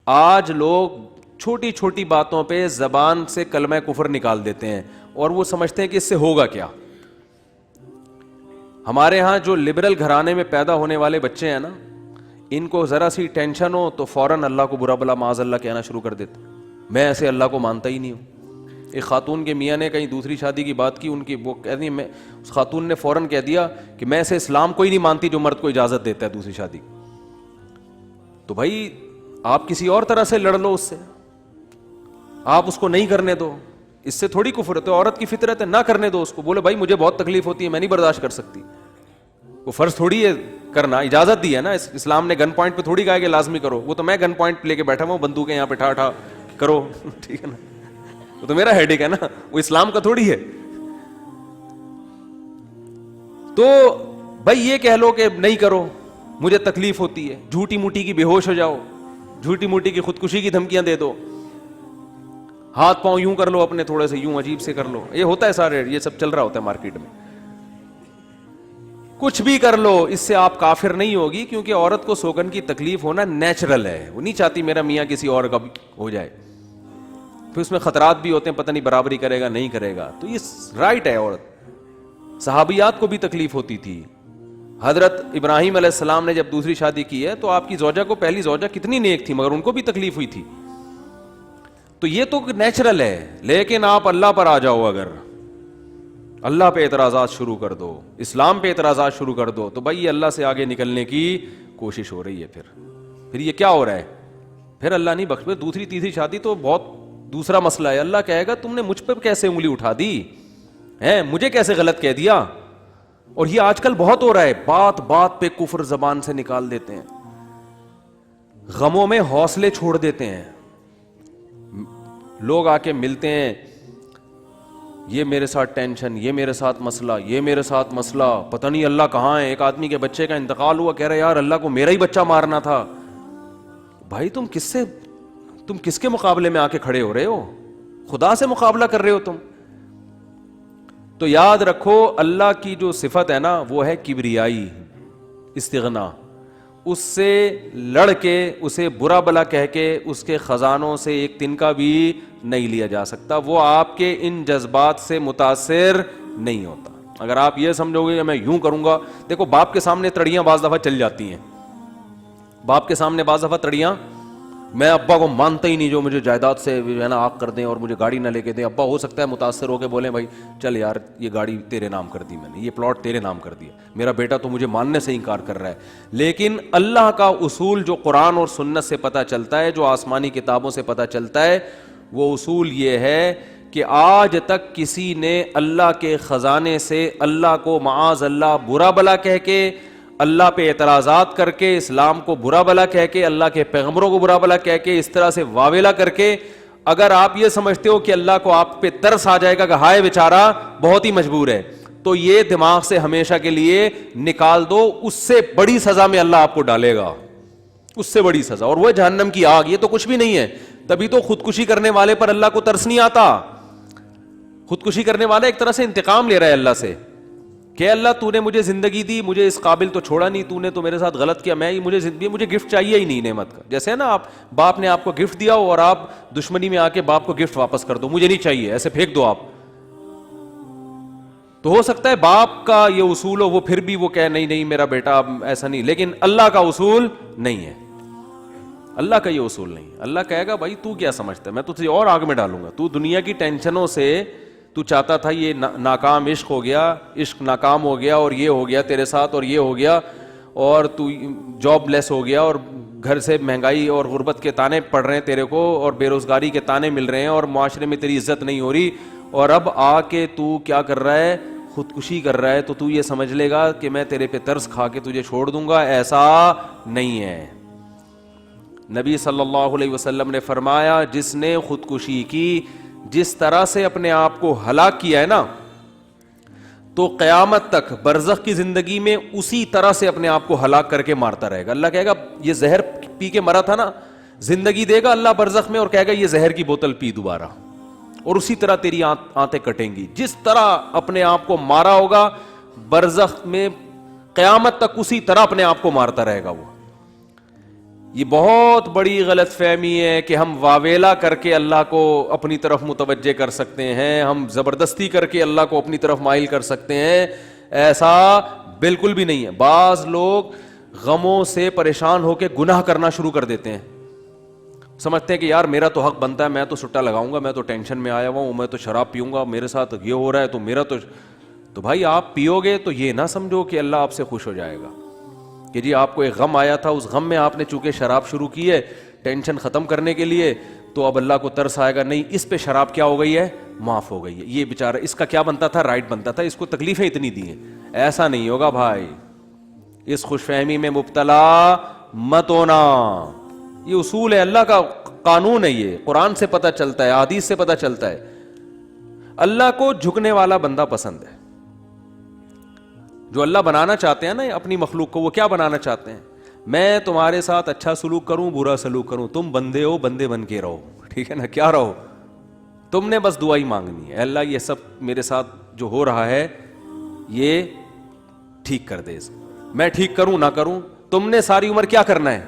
آج لوگ چھوٹی چھوٹی باتوں پہ زبان سے کلمہ کفر نکال دیتے ہیں اور وہ سمجھتے ہیں کہ اس سے ہوگا کیا. ہمارے ہاں جو لبرل گھرانے میں پیدا ہونے والے بچے ہیں نا, ان کو ذرا سی ٹینشن ہو تو فوراً اللہ کو برا بلا معاذ اللہ کہنا شروع کر دیتے. میں ایسے اللہ کو مانتا ہی نہیں ہوں. ایک خاتون کے میاں نے کہیں دوسری شادی کی بات کی, ان کی وہ کہہ دی, میں اس خاتون نے فوراً کہہ دیا کہ میں ایسے اسلام کو ہی نہیں مانتی جو مرد کو اجازت دیتا ہے دوسری شادی. تو بھائی آپ کسی اور طرح سے لڑ لو اس سے, آپ اس کو نہیں کرنے دو, اس سے تھوڑی کفر ہے. تو عورت کی فطرت ہے, نہ کرنے دو اس کو. بولے بھائی مجھے بہت تکلیف ہوتی ہے, میں نہیں برداشت کر سکتی. وہ فرض تھوڑی ہے کرنا, اجازت دی ہے نا. اسلام نے گن پوائنٹ پہ تھوڑی کہا کہ لازمی کرو. وہ تو میں گن پوائنٹ لے کے بیٹھا ہوں, بندوقیں یہاں پہ ٹھا کرو, ٹھیک ہے نا, وہ تو میرا ہیڈک ہے نا, وہ اسلام کا تھوڑی ہے. تو بھائی یہ کہہ لو کہ نہیں کرو, مجھے تکلیف ہوتی ہے, جھوٹی موٹی کی بے ہوش ہو جاؤ, جھوٹی موٹی کی خودکشی کی دھمکیاں دے دو, ہاتھ پاؤں یوں کر لو اپنے تھوڑے سے, یوں عجیب سے کر لو. یہ ہوتا ہے سارے, یہ سب چل رہا ہوتا ہے مارکیٹ میں. کچھ بھی کر لو, اس سے آپ کافر نہیں ہوگی, کیونکہ عورت کو سوگن کی تکلیف ہونا نیچرل ہے. وہ نہیں چاہتی میرا میاں کسی اور کا ہو جائے. پھر اس میں خطرات بھی ہوتے ہیں, پتہ نہیں برابری کرے گا نہیں کرے گا. تو یہ رائٹ ہے. عورت, صحابیات کو بھی تکلیف ہوتی تھی. حضرت ابراہیم علیہ السلام نے جب دوسری شادی کی ہے تو آپ کی زوجہ کو, پہلی زوجہ کتنی نیک تھی, مگر ان کو بھی تکلیف ہوئی تھی. تو یہ تو نیچرل ہے. لیکن آپ اللہ پر آ جاؤ, اگر اللہ پہ اعتراضات شروع کر دو, اسلام پہ اعتراضات شروع کر دو, تو بھائی یہ اللہ سے آگے نکلنے کی کوشش ہو رہی ہے. پھر یہ کیا ہو رہا ہے, پھر اللہ نہیں بخش. دوسری تیسری شادی تو بہت دوسرا مسئلہ ہے. اللہ کہے گا تم نے مجھ پہ کیسے انگلی اٹھا دی ہے, مجھے کیسے غلط کہہ دیا. اور یہ آج کل بہت ہو رہا ہے, بات بات پہ کفر زبان سے نکال دیتے ہیں, غموں میں حوصلے چھوڑ دیتے ہیں. لوگ آ کے ملتے ہیں, یہ میرے ساتھ ٹینشن, یہ میرے ساتھ مسئلہ, یہ میرے ساتھ مسئلہ, پتہ نہیں اللہ کہاں ہے. ایک آدمی کے بچے کا انتقال ہوا, کہہ رہے یار اللہ کو میرا ہی بچہ مارنا تھا. بھائی تم کس کے مقابلے میں آ کے کھڑے ہو رہے ہو, خدا سے مقابلہ کر رہے ہو تم. تو یاد رکھو اللہ کی جو صفت ہے نا وہ ہے کبریائی, استغنا. اس سے لڑ کے, اسے برا بلا کہہ کے, اس کے خزانوں سے ایک تنکا بھی نہیں لیا جا سکتا. وہ آپ کے ان جذبات سے متاثر نہیں ہوتا. اگر آپ یہ سمجھو گے کہ میں یوں کروں گا, دیکھو باپ کے سامنے تڑیاں بعض دفعہ چل جاتی ہیں. باپ کے سامنے بعض دفعہ تڑیاں, میں ابا کو مانتا ہی نہیں جو مجھے جائیداد سے جو ہے نا آگ کر دیں اور مجھے گاڑی نہ لے کے دیں. ابا ہو سکتا ہے متاثر ہو کے بولیں بھائی چل یار یہ گاڑی تیرے نام کر دی میں نے, یہ پلاٹ تیرے نام کر دیا, میرا بیٹا تو مجھے ماننے سے انکار کر رہا ہے. لیکن اللہ کا اصول جو قرآن اور سنت سے پتہ چلتا ہے, جو آسمانی کتابوں سے پتہ چلتا ہے, وہ اصول یہ ہے کہ آج تک کسی نے اللہ کے خزانے سے اللہ کو معاذ اللہ برا بلا کہہ کے, اللہ پہ اعتراضات کر کے, اسلام کو برا بلا کہہ کے, اللہ کے پیغمبروں کو برا بلا کہہ کے, اس طرح سے واویلا کر کے, اگر آپ یہ سمجھتے ہو کہ اللہ کو آپ پہ ترس آ جائے گا کہ ہائے بیچارہ بہت ہی مجبور ہے, تو یہ دماغ سے ہمیشہ کے لیے نکال دو. اس سے بڑی سزا میں اللہ آپ کو ڈالے گا, اس سے بڑی سزا, اور وہ جہنم کی آگ. یہ تو کچھ بھی نہیں ہے. تبھی تو خودکشی کرنے والے پر اللہ کو ترس نہیں آتا. خودکشی کرنے والا ایک طرح سے انتقام لے رہا ہے اللہ سے کہ اللہ تو نے مجھے زندگی دی, مجھے اس قابل تو چھوڑا نہیں, تو نے تو میرے ساتھ غلط کیا, مجھے گفٹ چاہیے ہی نہیں نعمت کا. جیسے نا آپ باپ نے آپ کو گفٹ دیا ہو اور آپ دشمنی میں آ کے باپ کو گفٹ واپس کر دو, مجھے نہیں چاہیے, ایسے پھینک دو آپ. تو ہو سکتا ہے باپ کا یہ اصول ہو, وہ پھر بھی وہ کہے نہیں میرا بیٹا ایسا نہیں. لیکن اللہ کا اصول نہیں ہے, اللہ کا یہ اصول نہیں. اللہ کہے گا بھائی تو کیا سمجھتا ہے, میں تجھے اور آگ میں ڈالوں گا. تو دنیا کی ٹینشنوں سے تو چاہتا تھا یہ ناکام عشق ہو گیا, عشق ناکام ہو گیا, اور یہ ہو گیا تیرے ساتھ, اور یہ ہو گیا, اور تو جاب لیس ہو گیا, اور گھر سے مہنگائی اور غربت کے تانے پڑ رہے ہیں تیرے کو, اور بے روزگاری کے تانے مل رہے ہیں, اور معاشرے میں تیری عزت نہیں ہو رہی, اور اب آ کے تو کیا کر رہا ہے, خودکشی کر رہا ہے. تو تو یہ سمجھ لے گا کہ میں تیرے پہ ترس کھا کے تجھے چھوڑ دوں گا. ایسا نہیں ہے. نبی صلی اللہ علیہ وسلم نے فرمایا جس نے خودکشی کی, جس طرح سے اپنے آپ کو ہلاک کیا ہے نا, تو قیامت تک برزخ کی زندگی میں اسی طرح سے اپنے آپ کو ہلاک کر کے مارتا رہے گا. اللہ کہے گا یہ زہر پی کے مرا تھا نا, زندگی دے گا اللہ برزخ میں, اور کہے گا یہ زہر کی بوتل پی دوبارہ, اور اسی طرح تیری آنتیں کٹیں گی. جس طرح اپنے آپ کو مارا ہوگا برزخ میں, قیامت تک اسی طرح اپنے آپ کو مارتا رہے گا وہ. یہ بہت بڑی غلط فہمی ہے کہ ہم واویلا کر کے اللہ کو اپنی طرف متوجہ کر سکتے ہیں, ہم زبردستی کر کے اللہ کو اپنی طرف مائل کر سکتے ہیں. ایسا بالکل بھی نہیں ہے. بعض لوگ غموں سے پریشان ہو کے گناہ کرنا شروع کر دیتے ہیں, سمجھتے ہیں کہ یار میرا تو حق بنتا ہے, میں تو سٹا لگاؤں گا, میں تو ٹینشن میں آیا ہوا ہوں, میں تو شراب پیوں گا, میرے ساتھ یہ ہو رہا ہے تو میرا تو بھائی آپ پیو گے تو یہ نہ سمجھو کہ اللہ آپ سے خوش ہو جائے گا کہ جی آپ کو ایک غم آیا تھا, اس غم میں آپ نے چونکہ شراب شروع کی ہے ٹینشن ختم کرنے کے لیے, تو اب اللہ کو ترس آئے گا. نہیں, اس پہ شراب کیا ہو گئی ہے, معاف ہو گئی ہے. یہ بیچارہ اس کا کیا بنتا تھا, رائٹ بنتا تھا, اس کو تکلیفیں اتنی دی ہیں. ایسا نہیں ہوگا بھائی, اس خوش فہمی میں مبتلا مت ہونا. یہ اصول ہے, اللہ کا قانون ہے, یہ قرآن سے پتہ چلتا ہے, حدیث سے پتہ چلتا ہے. اللہ کو جھکنے والا بندہ پسند ہے. جو اللہ بنانا چاہتے ہیں نا اپنی مخلوق کو, وہ کیا بنانا چاہتے ہیں, میں تمہارے ساتھ اچھا سلوک کروں برا سلوک کروں, تم بندے ہو, بندے بن کے رہو, ٹھیک ہے نا, کیا رہو, تم نے بس دعا ہی مانگنی ہے, اللہ یہ سب میرے ساتھ جو ہو رہا ہے یہ ٹھیک کر دے, میں ٹھیک کروں نہ کروں, تم نے ساری عمر کیا کرنا ہے,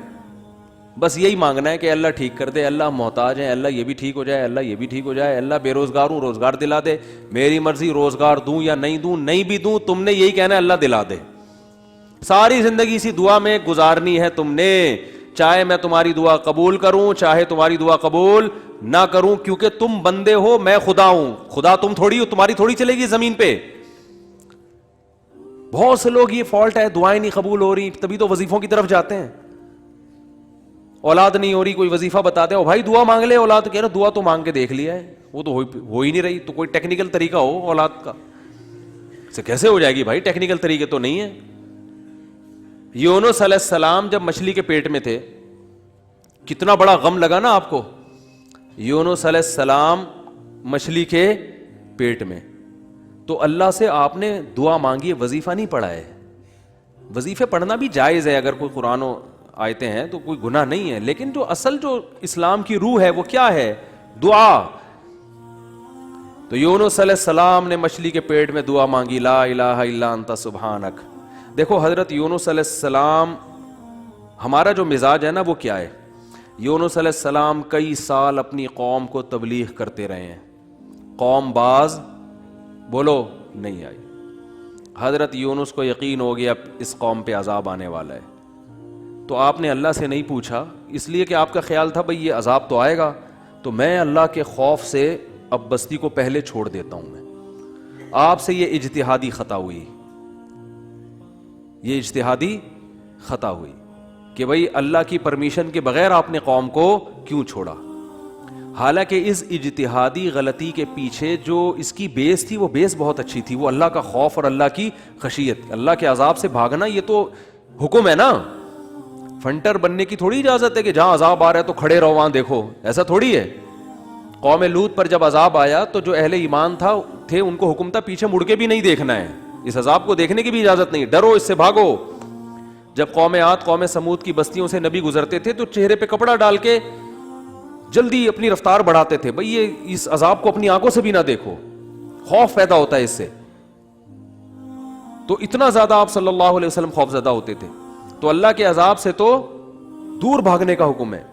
بس یہی مانگنا ہے کہ اللہ ٹھیک کر دے, اللہ محتاج ہے, اللہ یہ بھی ٹھیک ہو جائے, اللہ یہ بھی ٹھیک ہو جائے, اللہ بے روزگار ہوں روزگار دلا دے, میری مرضی روزگار دوں یا نہیں دوں, نہیں بھی دوں تم نے یہی کہنا ہے اللہ دلا دے. ساری زندگی اسی دعا میں گزارنی ہے تم نے, چاہے میں تمہاری دعا قبول کروں چاہے تمہاری دعا قبول نہ کروں, کیونکہ تم بندے ہو, میں خدا ہوں, خدا تم تھوڑی ہو, تمہاری تھوڑی چلے گی زمین پہ. بہت سے لوگ یہ فالٹ ہے, دعائیں نہیں قبول ہو رہی تبھی تو وظیفوں کی طرف جاتے ہیں. اولاد نہیں ہو رہی, کوئی وظیفہ بتا دے, او بھائی دعا مانگ لے, اولاد کہہ رہا دعا تو مانگ کے دیکھ لیا ہے, وہ تو ہو ہی نہیں رہی, تو کوئی ٹیکنیکل طریقہ ہو اولاد کا, سے کیسے ہو جائے گی بھائی, ٹیکنیکل طریقے تو نہیں ہے. یونس علیہ السلام جب مچھلی کے پیٹ میں تھے, کتنا بڑا غم لگا نا آپ کو. یونس علیہ السلام مچھلی کے پیٹ میں, تو اللہ سے آپ نے دعا مانگی, وظیفہ نہیں پڑھا ہے. وظیفے پڑھنا بھی جائز ہے اگر کوئی قرآن آیتیں ہیں تو کوئی گناہ نہیں ہے, لیکن جو اصل جو اسلام کی روح ہے وہ کیا ہے, دعا. تو یونس علیہ السلام نے مچھلی کے پیٹ میں دعا مانگی, لا الہ الا انت سبحانک. دیکھو حضرت یونس علیہ السلام, ہمارا جو مزاج ہے نا وہ کیا ہے, یونس علیہ السلام کئی سال اپنی قوم کو تبلیغ کرتے رہے ہیں, قوم باز بولو نہیں آئی. حضرت یونس کو یقین ہو گیا اس قوم پہ عذاب آنے والا ہے, تو آپ نے اللہ سے نہیں پوچھا, اس لیے کہ آپ کا خیال تھا بھئی یہ عذاب تو آئے گا, تو میں اللہ کے خوف سے اب بستی کو پہلے چھوڑ دیتا ہوں. میں آپ سے یہ اجتہادی خطا ہوئی, یہ اجتہادی خطا ہوئی کہ بھئی اللہ کی پرمیشن کے بغیر آپ نے قوم کو کیوں چھوڑا. حالانکہ اس اجتہادی غلطی کے پیچھے جو اس کی بیس تھی وہ بیس بہت اچھی تھی, وہ اللہ کا خوف اور اللہ کی خشیت. اللہ کے عذاب سے بھاگنا یہ تو حکم ہے نا, فنٹر بننے کی تھوڑی اجازت ہے کہ جہاں عذاب آ رہا ہے تو کھڑے رہو وہاں دیکھو, ایسا تھوڑی ہے. قوم لوط پر جب عذاب آیا تو جو اہل ایمان تھے ان کو حکم تھا پیچھے مڑ کے بھی نہیں دیکھنا ہے, اس عذاب کو دیکھنے کی بھی اجازت نہیں, ڈرو اس سے بھاگو. جب قوم عاد قوم سمود کی بستیوں سے نبی گزرتے تھے تو چہرے پہ کپڑا ڈال کے جلدی اپنی رفتار بڑھاتے تھے, بھئی یہ اس عذاب کو اپنی آنکھوں سے بھی نہ دیکھو, خوف پیدا ہوتا ہے اس سے. تو اتنا زیادہ آپ صلی اللہ علیہ وسلم خوف زدہ ہوتے تھے. تو اللہ کے عذاب سے تو دور بھاگنے کا حکم ہے.